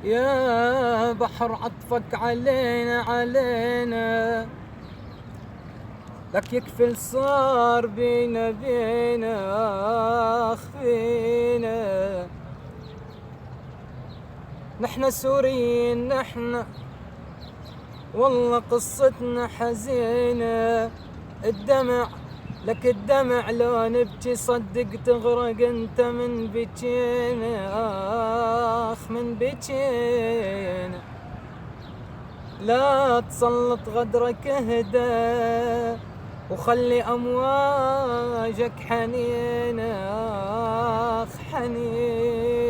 يا بحر عطفك علينا علينا، لك يكفل صار بينا بينا فينا. نحن سوريين نحن والله قصتنا حزينة. الدمع لك الدمع لو نبكي صدق تغرق انت من بكينا، آخ من بكينا. لا تسلط غدرك اهدى وخلي أمواجك حنينة، آخ حنين.